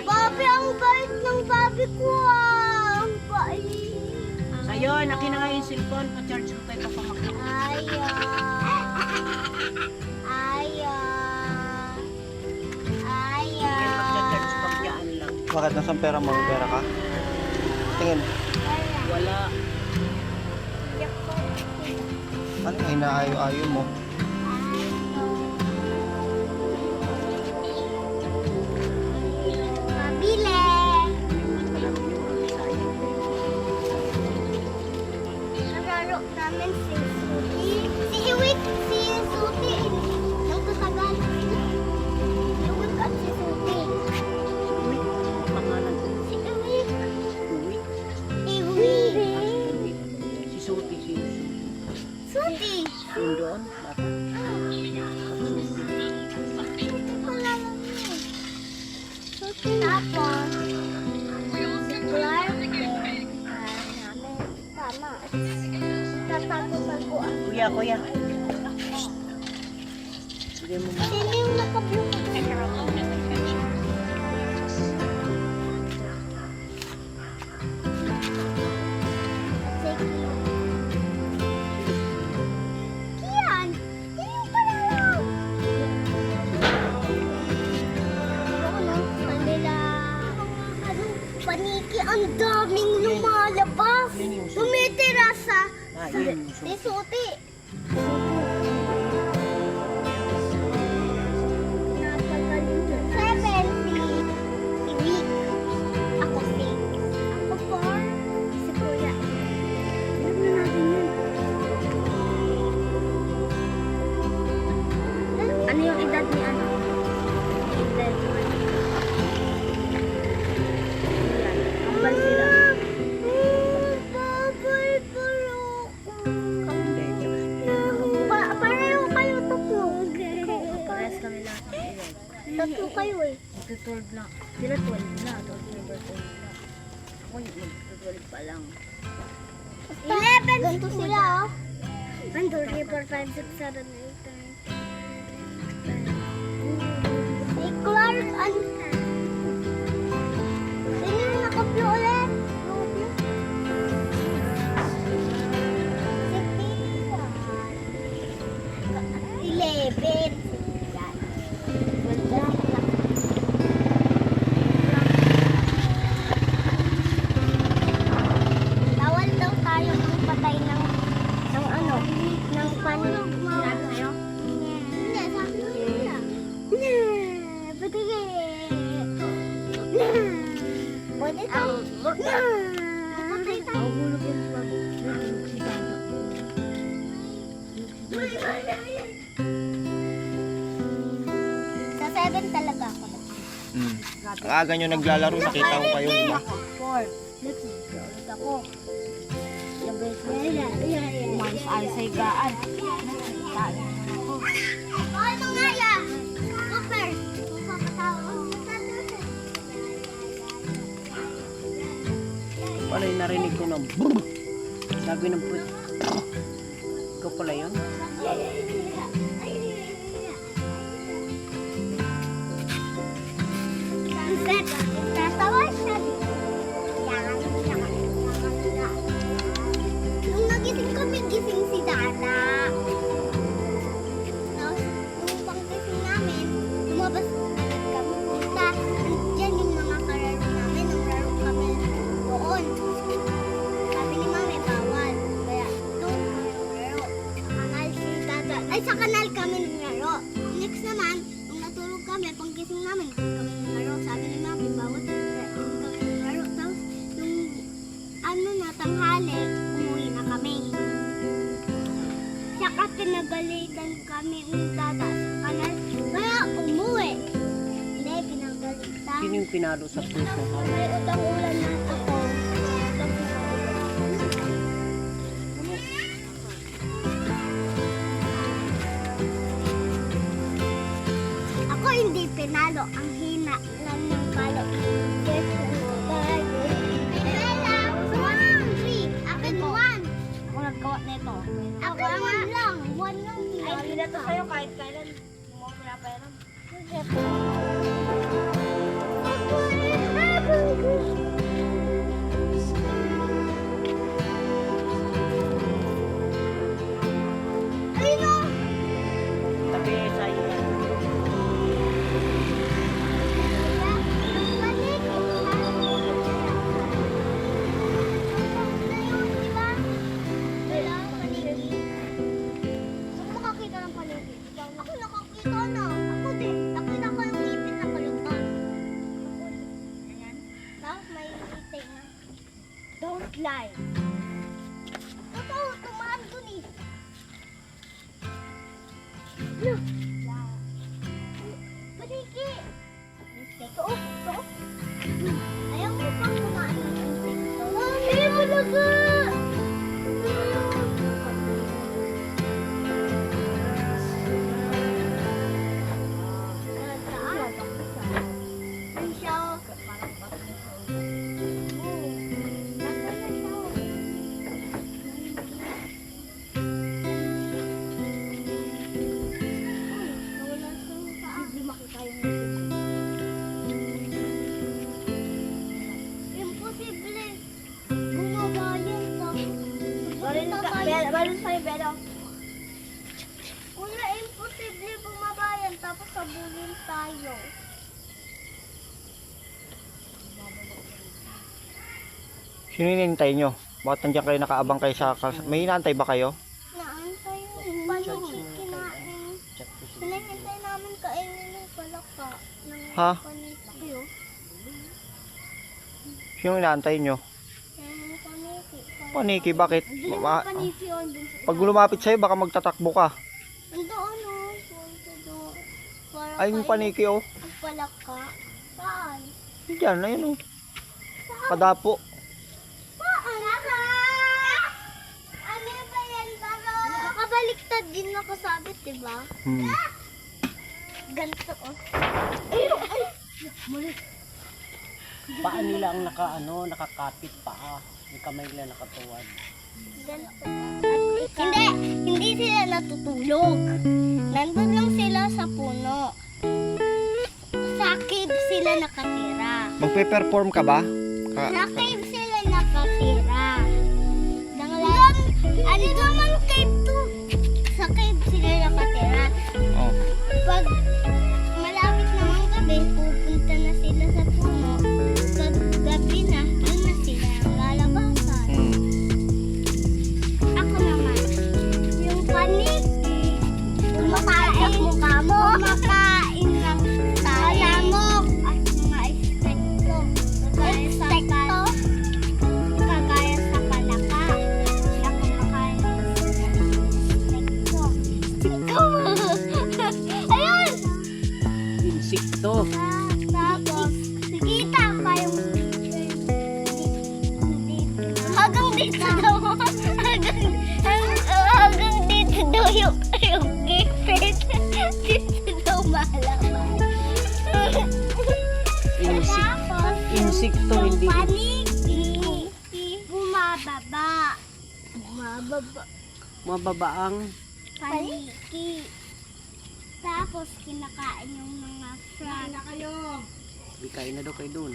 Bobby, ang bait ng Bobby ko ah. Ang bait. Ayun, akin na nga yung cellphone. Pa-charge ko kay Papa Mac. Ayaw. Ayaw. Kaya mag-charge Ayaw. pagyaan lang. Bakit nasaan pera mo? May pera ka? Tingin. Wala. Ano yung inaayo-ayo mo? Mabili. Naglaro namin si Suti. Si Iwit, si Suti. Ang tatagal. Iwit at si Suti. Pangalan ko. Si Iwit. Uwi. Iwit. Si Suti. Si Suti. Yung doon. Bata. Tapos, si Clark. Tama. Tatago bago ang Kuya, kuya. Sige mo ma. sino yung naka-blue ko? Kian! Sino pala lang? Ano? Kanila. Ano? Paniki, ang daming lumalabas. Tumitira sa Yun. si Suti. Seven, si Vic. Ako six. Ako four. Si Kuya. Alam na natin yun. Ano yung edad ni ano? Edad ni Ambal sila. Babay pala ako. Pareho kayo tatlo. Parehas kami lahat ng ilan. Tatlo kayo eh. Magto-12 lang. Sila 12 na. 12 number 12 na. Ako yung magto-12 pa lang. 11 ganito sila oh. 1, 2, 3, 4, 5, 6, 7, 8, 9, 10. Si Clark and sino yung nakapyo ulit? Si Pia. 11. Bawal daw tayo magpatay ng ano, ng panig. Sabi sa'yo? Hindi, sabi ko nila. Patigil. Pwede tayo. Patay tayo. Mahulog yung pag si Tata. Sa 7 talaga ako. Ang aga nyo naglalaro, nakita ko kayo, di ba? 4. Next, ulit ako. Yung best friend. Umayos ay sa higaan. Taan naman ako. Ay, mga ya! Super! Pala yung narinig ko ng brrr. Sabi ng put. Ikaw pala yun? Sunset! Tatawa siya. Nung nagising kami, gising si Dana. Tapos, nung panggising namin, lumabas agad kami punta. Diyan yung mga kararo namin, naglaro kami doon. Sabi ni Mami, bawal. Kaya, doon kami naglaro. Sa kanal si Dada. Ay, sa kanal kami naglaro. Next naman, nung natulog kami, panggising namin, doon kami naglaro. Sabi ni Mami, bawal. Kaya, doon kami naglaro. Tapos, nung ano na, tanghali, umuwi na kami. Saka pinagalitan kami ng Dada sa kanal. Kaya umuwi. Hindi, pinagalitan. Sino yung pinalo sa puso? May utang-ulan na ako. Ako hindi pinalo. Ang hina lang ng palo. Yes, tayo. Bella, 1, 3. Akin 1. Ako nagkawa nito. Ako 1 lang. 1 lang. Ay, hindi na to sa'yo kahit kailan. Mo pinapairam. Ako Slime. Totoo, tumaan dun eh. Paniki! Ito, ito. Ayaw mo pang kumain ng insekto. Ayaw mo laga! Imposible. Bumabayan tapos. Balon sa'yo, Belo. Kuya, imposible bumabayan tapos sabulin tayo. Sino hinihintay nyo? Bakit nandiyan kayo nakaabang kayo sa... May inaantay ba kayo? Naantay yung paniki kinain. Pinahintay namin kainin ng palaka. Ng Ha? paniki. Sino inaantay nyo? Yung paniki. Paniki, bakit? Paniki on dun sa... Pag lumapit sa'yo, baka magtatakbo ka. Doon o. Doon. Para Ay, yung paniki oh. Ang palaka. Saan? Diyan, ayun oh. Padapo. Saan? Ano ba yan, Baro? Nakabaliktad din nakasabit, diba? Ganito oh. Paa nila ang nakakapit paa. Yung kamay nila nakatuwad. Ganito. Hindi sila natutulog. Nandun lang sila sa puno. Sa cave sila nakatira. Magpe-perform ka ba? Sa cave sila nakatira. Ano naman cave to? Sa cave sila nakatira. Oh. Pag malapit naman gabi, pupunta na sila sa puno. Gabi na, doon na sila ang lalabasan. Ako naman, yung paniki, kumakain mukha mo, kumakain ng lamok at mga insekto. Kagaya sa palaka. Siya kumakain ng insekto. Ayun! Insekto. Tapos, nakita pa yung hanggang dito daw. Hanggang dito daw yung gipit. Dito daw malaman. Tapos, Insekto, yung hindi. paniki. Bumababa. Mababaang. Paniki. Tapos, kinakain yung mga frog. Di kain na daw kayo dun.